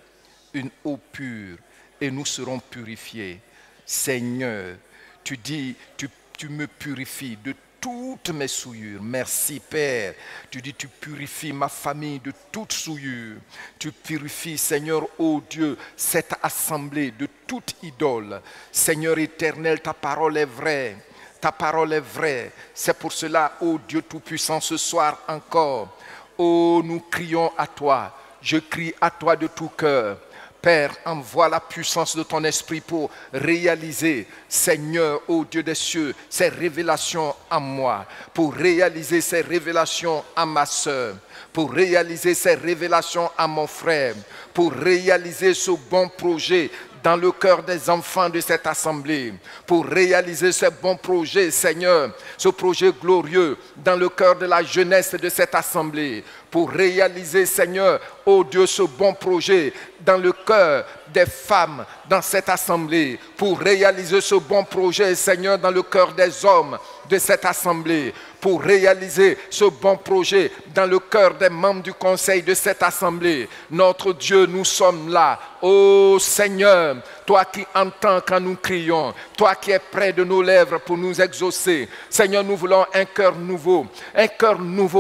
et nous serons purifiés. Seigneur, tu dis, tu me purifies de toutes mes souillures. Merci Père. Tu dis, tu purifies ma famille de toute souillure. Tu purifies, Seigneur, ô Dieu, cette assemblée de toute idole. Seigneur éternel, ta parole est vraie. Ta parole est vraie. C'est pour cela, ô Dieu Tout-Puissant, ce soir encore, ô nous crions à toi. Je crie à toi de tout cœur. Père, envoie la puissance de ton esprit pour réaliser, Seigneur, ô Dieu des cieux, ces révélations à moi, pour réaliser ces révélations à ma soeur, pour réaliser ces révélations à mon frère, pour réaliser ce bon projet dans le cœur des enfants de cette assemblée, pour réaliser ce bon projet, Seigneur, ce projet glorieux dans le cœur de la jeunesse de cette assemblée, pour réaliser, Seigneur, ô Dieu, ce bon projet dans le cœur des femmes dans cette assemblée, pour réaliser ce bon projet, Seigneur, dans le cœur des hommes de cette assemblée, pour réaliser ce bon projet dans le cœur des membres du conseil de cette assemblée. Notre Dieu, nous sommes là. Ô Seigneur, toi qui entends quand nous crions, toi qui es près de nos lèvres pour nous exaucer. Seigneur, nous voulons un cœur nouveau,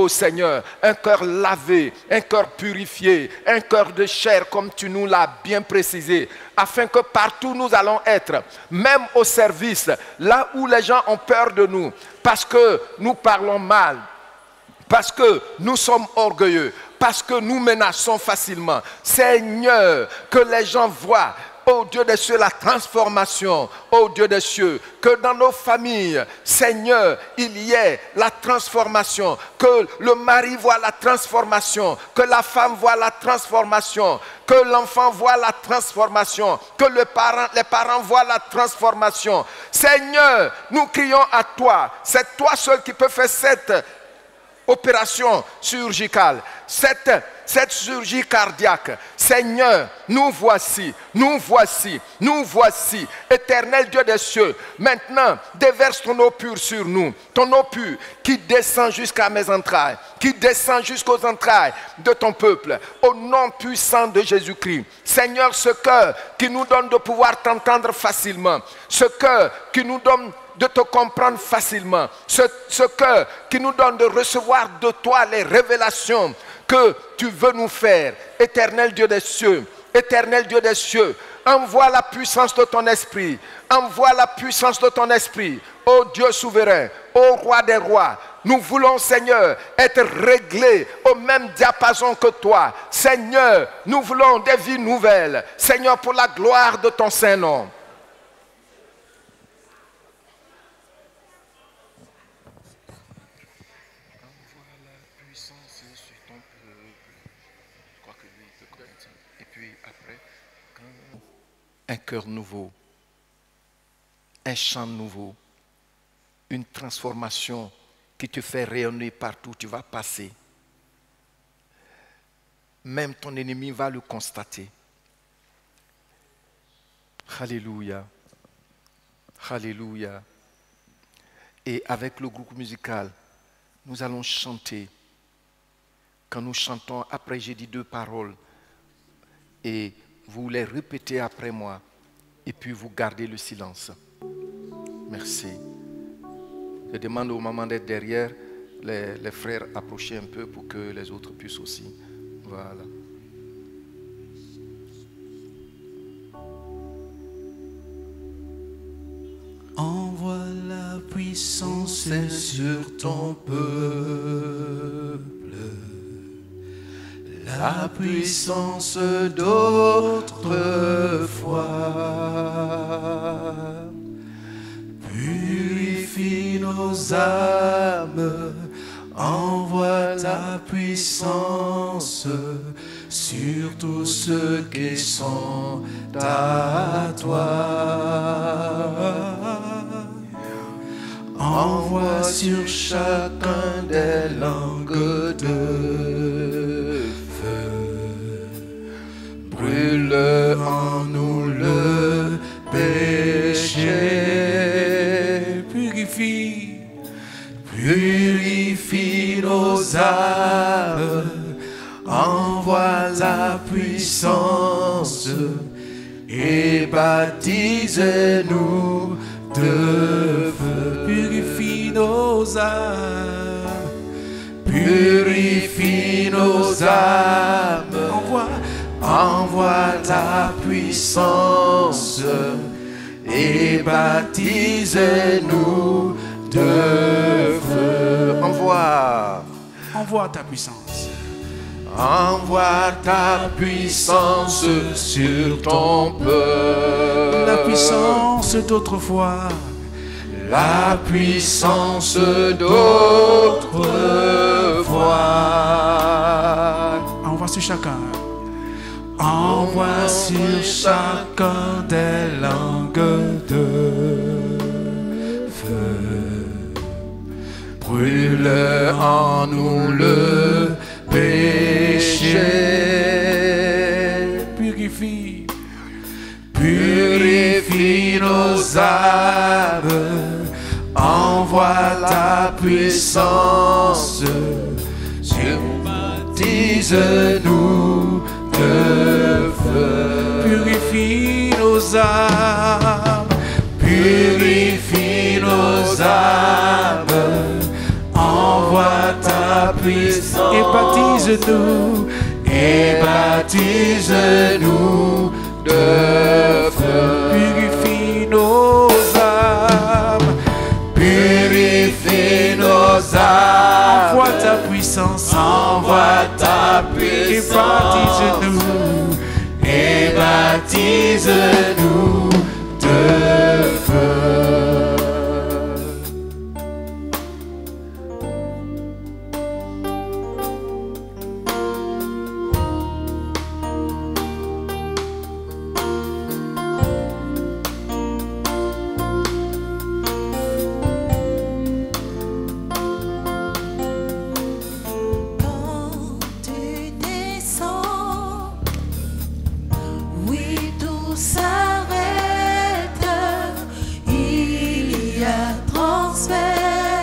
Seigneur, un cœur lavé, un cœur purifié, un cœur de chair comme tu nous l'as bien précisé, afin que partout nous allons être, même au service, là où les gens ont peur de nous, parce que nous parlons mal, parce que nous sommes orgueilleux, parce que nous menaçons facilement. Seigneur, que les gens voient, ô Dieu des cieux, la transformation, ô Dieu des cieux, que dans nos familles, Seigneur, il y ait la transformation, que le mari voit la transformation, que la femme voit la transformation, que l'enfant voit la transformation, que les parents voient la transformation. Seigneur, nous crions à toi, c'est toi seul qui peux faire cette opération chirurgicale, cette chirurgie cardiaque. Seigneur, nous voici, éternel Dieu des cieux. Maintenant, déverse ton eau pure sur nous, ton eau pure qui descend jusqu'à mes entrailles, qui descend jusqu'aux entrailles de ton peuple, au nom puissant de Jésus-Christ. Seigneur, ce cœur qui nous donne de pouvoir t'entendre facilement, ce cœur qui nous donne de te comprendre facilement, ce cœur qui nous donne de recevoir de toi les révélations que tu veux nous faire. Éternel Dieu des cieux, envoie la puissance de ton esprit, ô Dieu souverain, ô Roi des rois. Nous voulons, Seigneur, être réglés au même diapason que toi. Seigneur, nous voulons des vies nouvelles, Seigneur, pour la gloire de ton Saint-Nom. un cœur nouveau, un chant nouveau, une transformation qui te fait rayonner partout où tu vas passer. Même ton ennemi va le constater. Alléluia. Alléluia. Et avec le groupe musical, nous allons chanter. Quand nous chantons, après j'ai dit 2 paroles. Et vous les répétez après moi. Et puis vous gardez le silence. Merci. Je demande aux mamans d'être derrière. Les frères approcher un peu pour que les autres puissent aussi. Voilà. Envoie la puissance sur ton peuple, la puissance d'autrefois. Purifie nos âmes, envoie ta puissance sur tous ceux qui sont à toi. Envoie sur chacun des langues de feu. Brûle en nous le péché. Purifie, purifie nos âmes. Envoie la puissance et baptise-nous de feu. Purifie nos âmes, purifie nos âmes. Envoie ta puissance et baptise-nous de feu. Envoie ta puissance. Envoie ta puissance sur ton peuple. La puissance d'autrefois. La puissance d'autrefois. Envoie sur chacun. Envoie sur chacun des langues de feu. Brûle en nous le péché. Purifie, purifie nos âmes. Envoie ta puissance, baptise-nous de feu. Purifie nos âmes, purifie nos âmes. Envoie ta puissance et baptise-nous de feu. Purifie nos âmes, purifie nos âmes. Envoie ta puissance, et baptise-nous de feu.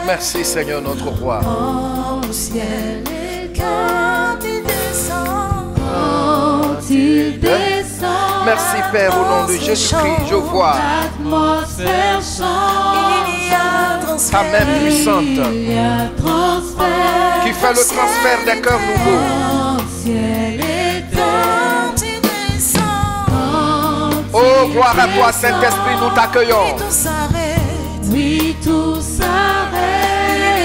Merci Seigneur notre roi. Au ciel et quand il descend, quand il descend. Merci Père au nom de Jésus-Christ, je vois l'atmosphère change. Il y a transfert, ta main puissante il y a transfert, qui fait le transfert des cœurs nouveaux. Au ciel et quand il descend, Oh gloire à toi Saint-Esprit, nous t'accueillons. tout s'arrête, oui tout s'arrête.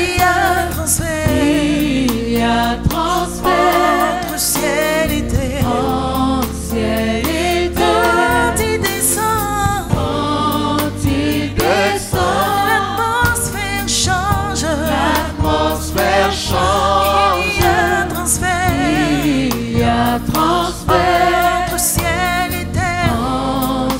Il y a transfert, il y a transfert entre ciel et terre, entre ciel et terre. Quand il descend, l'atmosphère change, l'atmosphère change. Il y a transfert, il y a transfert entre ciel et terre, entre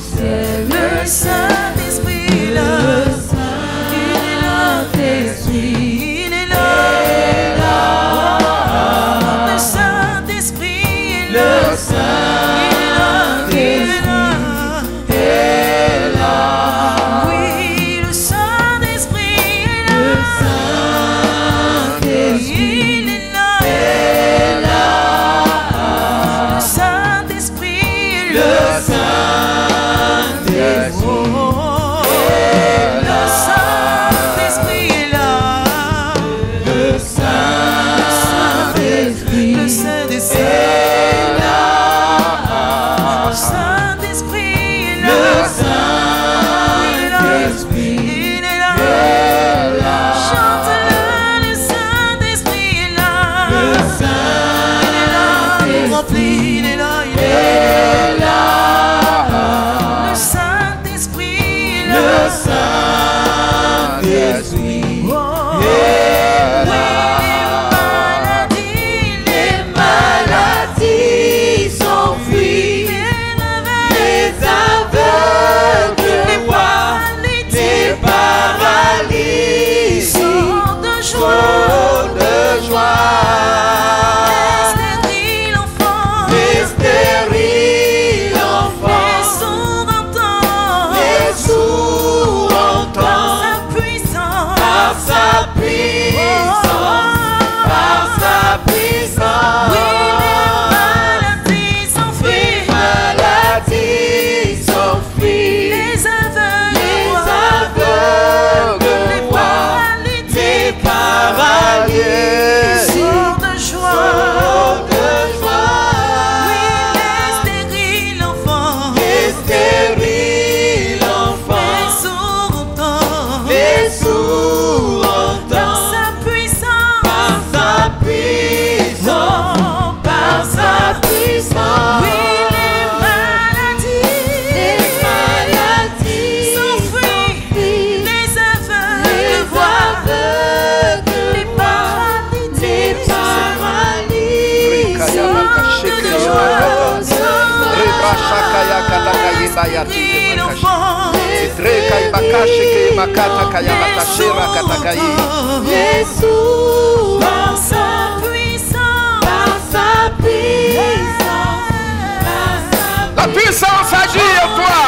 La puissance agit en toi.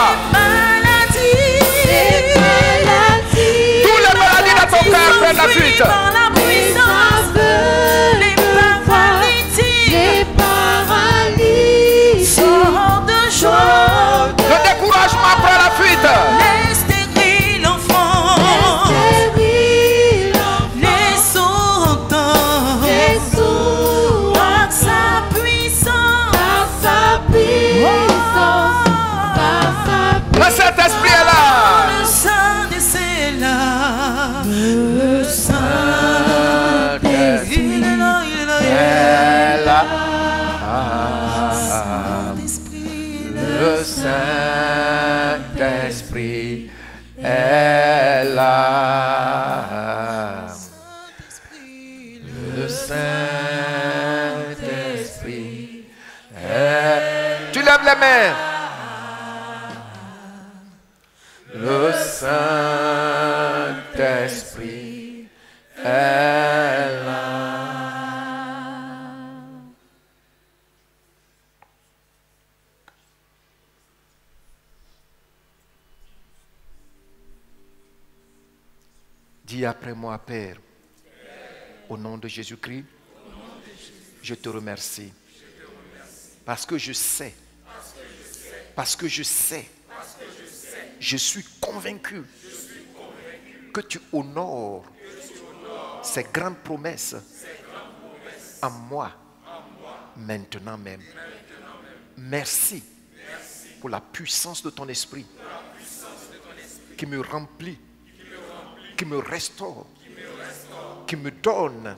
Tous les maladies de ton cœur prennent la fuite. Le découragement prend la fuite. Le Saint-Esprit est là. Le Saint-Esprit est là. Le Saint-Esprit est là. Le Saint-Esprit est là. Le Saint-Esprit est... Tu lèves les mains. Le Saint-Esprit est là. Dis après moi, Père, au nom de Jésus-Christ, je te remercie. Parce que je sais, je suis convaincu que tu honores ces grandes promesses en moi, maintenant même. Merci pour la puissance de ton esprit qui me remplit, qui me restaure, qui me donne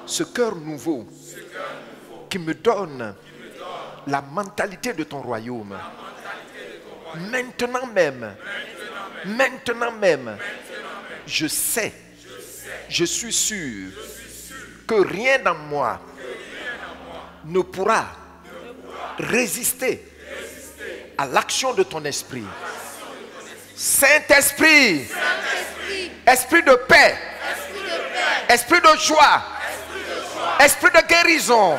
ce cœur nouveau, qui me donne la mentalité de ton royaume. Maintenant même, je sais, je suis sûr que rien dans moi ne pourra résister à l'action de ton esprit. Saint-Esprit, esprit de paix, esprit de joie, esprit de guérison,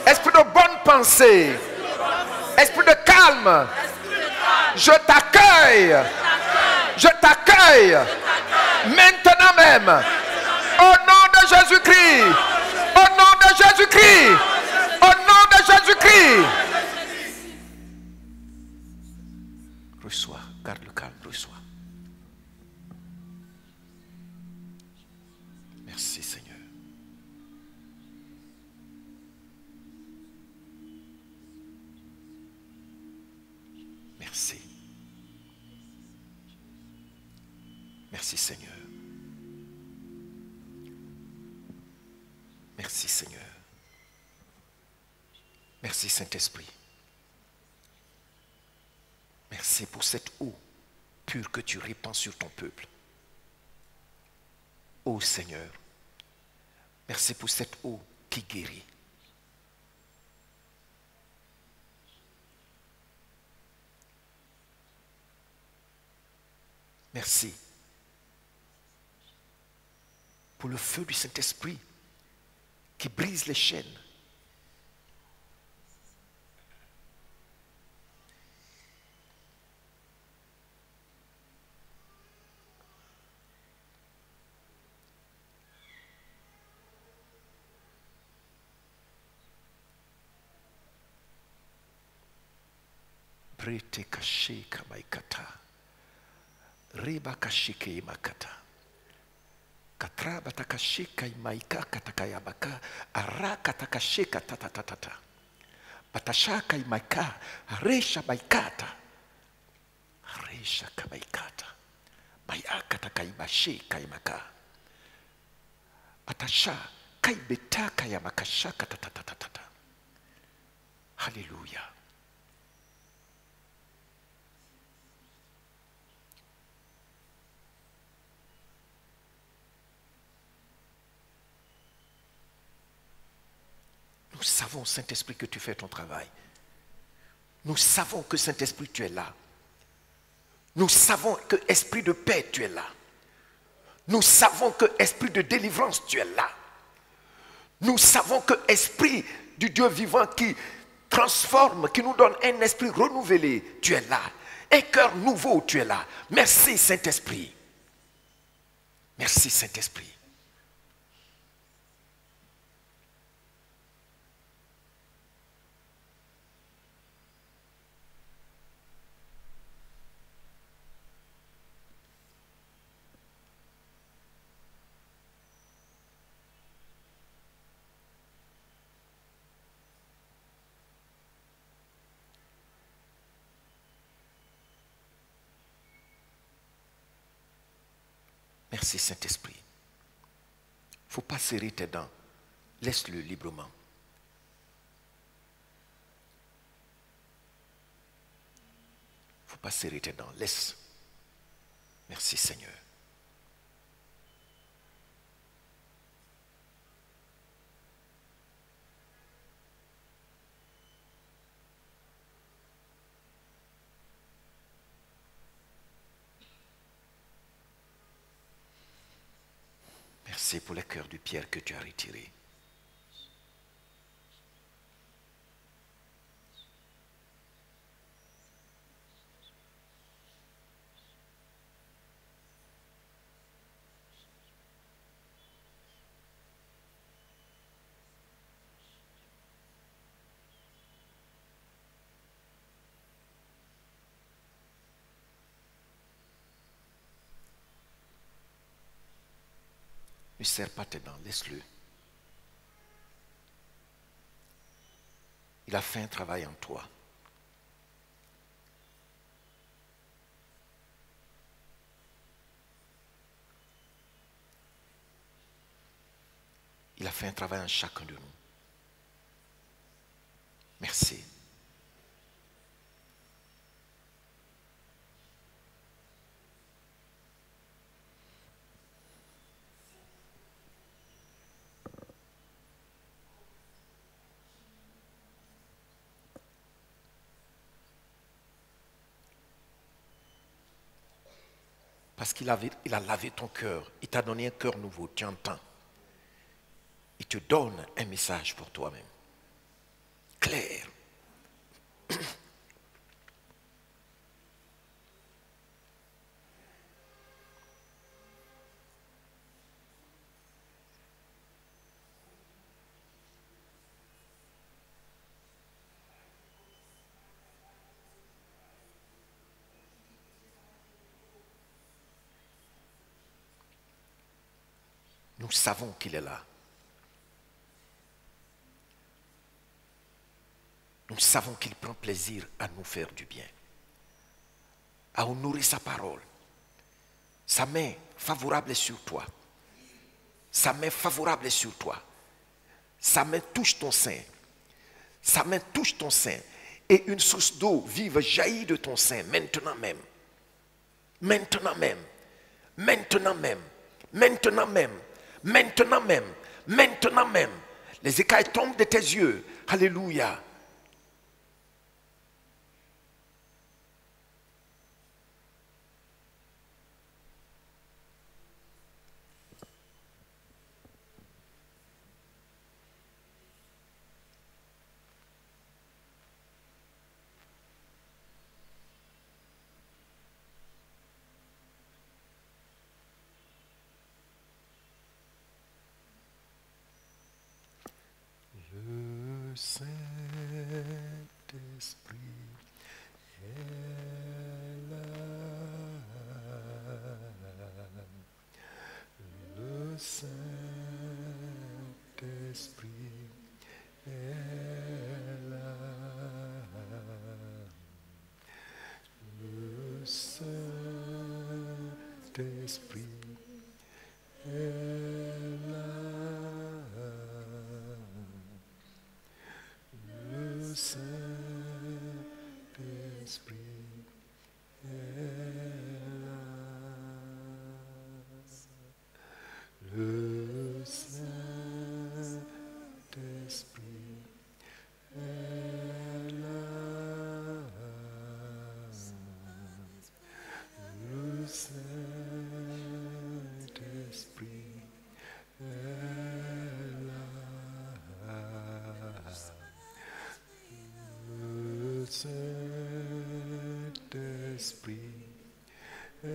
esprit de bonne pensée, esprit de calme, je t'accueille maintenant même, au nom de Jésus-Christ, au nom de Jésus-Christ, au nom de Jésus-Christ. Reçois, garde le calme, reçois. Merci Seigneur. Merci. Merci Seigneur. Merci Seigneur. Merci Saint-Esprit. Merci pour cette eau pure que tu répands sur ton peuple. Ô Seigneur, merci pour cette eau qui guérit. Merci pour le feu du Saint-Esprit qui brise les chaînes. Brete kashe kamaikata. Reba kashike imakata. Katra batakashika imaika katakayabaka. Araka takashika tatatatata. Batashaka imaika. Aresha baikata. Aresha kabaikata. Mayaka takaibashi kaimaka. Atasha kaibeta kayamakashaka tatatatata. Alléluia. Nous savons, Saint-Esprit, que tu fais ton travail. Nous savons que, Saint-Esprit, tu es là. Nous savons que, Esprit de paix, tu es là. Nous savons que, Esprit de délivrance, tu es là. Nous savons que, Esprit du Dieu vivant qui transforme, qui nous donne un esprit renouvelé, tu es là. Un cœur nouveau, tu es là. Merci, Saint-Esprit. Merci, Saint-Esprit. Merci Saint-Esprit. Il ne faut pas serrer tes dents. Laisse-le librement. Il ne faut pas serrer tes dents. Laisse. Merci Seigneur. Merci pour les cœurs de pierre que tu as retirés. Ne serre pas tes dents, laisse-le. Il a fait un travail en toi. Il a fait un travail en chacun de nous. Merci. Parce qu'il a lavé ton cœur. Il t'a donné un cœur nouveau. Tu entends. Il te donne un message pour toi-même. Clair. Nous savons qu'il est là. Nous savons qu'il prend plaisir à nous faire du bien, à honorer sa parole. Sa main favorable est sur toi. Sa main favorable est sur toi. Sa main touche ton sein. Sa main touche ton sein. Et une source d'eau vive jaillit de ton sein maintenant même. Maintenant même. Maintenant même. Maintenant même. Maintenant même. Maintenant même. Les écailles tombent de tes yeux. Alléluia. Le Saint-Esprit est là. Le Saint-Esprit est là. Le Saint-Esprit est là. Le Saint-Esprit est là. Le Saint-Esprit est là. Le Saint-Esprit est là. Le Saint-Esprit est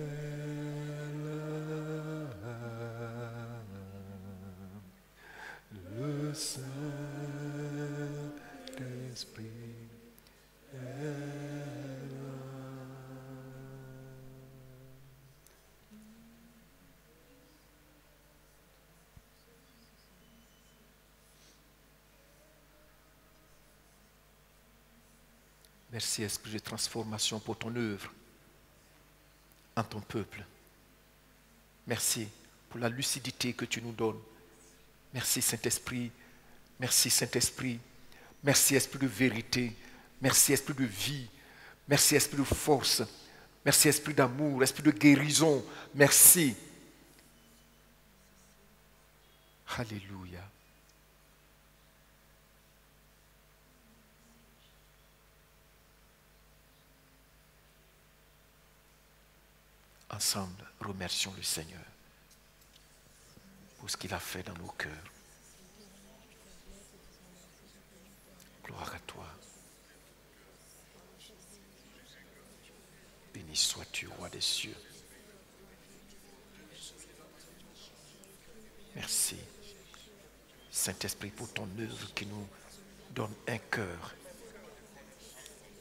là. Le Saint-Esprit est là. Merci, Esprit de transformation, pour ton œuvre en ton peuple. Merci pour la lucidité que tu nous donnes. Merci, Saint-Esprit. Merci, Saint-Esprit. Merci, Esprit de vérité. Merci, Esprit de vie. Merci, Esprit de force. Merci, Esprit d'amour, Esprit de guérison. Merci. Alléluia. Ensemble, remercions le Seigneur pour ce qu'il a fait dans nos cœurs. Gloire à toi. Béni sois-tu, roi des cieux. Merci, Saint-Esprit, pour ton œuvre qui nous donne un cœur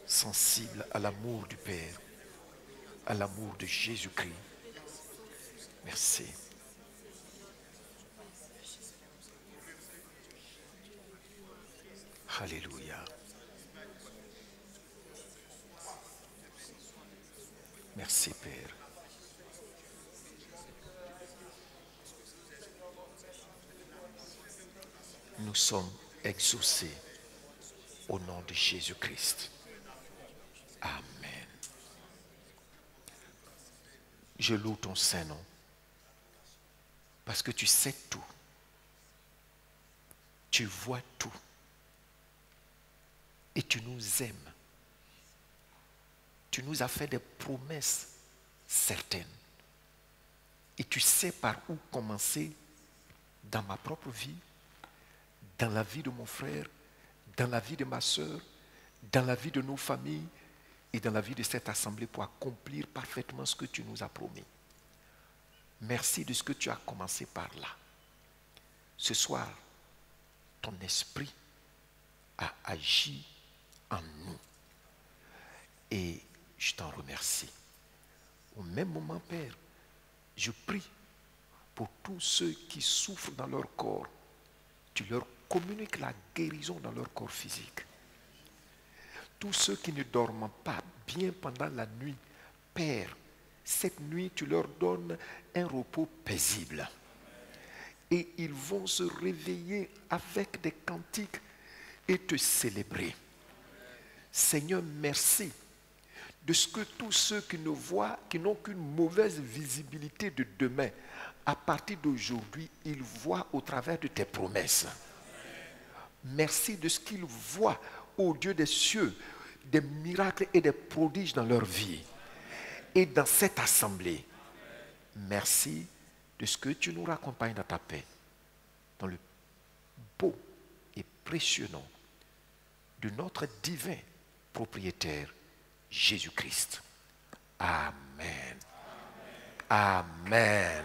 sensible à l'amour du Père, à l'amour de Jésus-Christ. Merci. Alléluia. Merci, Père. Nous sommes exaucés au nom de Jésus-Christ. Amen. Je loue ton Saint-Nom parce que tu sais tout. Tu vois tout. Et tu nous aimes. Tu nous as fait des promesses certaines. Et tu sais par où commencer dans ma propre vie, dans la vie de mon frère, dans la vie de ma soeur, dans la vie de nos familles et dans la vie de cette assemblée pour accomplir parfaitement ce que tu nous as promis. Merci de ce que tu as commencé par là. Ce soir, ton esprit a agi en nous. Et je t'en remercie. Au même moment, Père, je prie pour tous ceux qui souffrent dans leur corps, tu leur communiques la guérison dans leur corps physique. Tous ceux qui ne dorment pas bien pendant la nuit, Père, cette nuit, tu leur donnes un repos paisible. Et ils vont se réveiller avec des cantiques et te célébrer. Seigneur, merci de ce que tous ceux qui ne voient, qui n'ont qu'une mauvaise visibilité de demain, à partir d'aujourd'hui, ils voient au travers de tes promesses. Merci de ce qu'ils voient, ô Dieu des cieux, des miracles et des prodiges dans leur vie et dans cette assemblée. Merci de ce que tu nous raccompagnes dans ta paix, dans le beau et précieux nom de notre divin propriétaire, Jésus-Christ. Amen. Amen.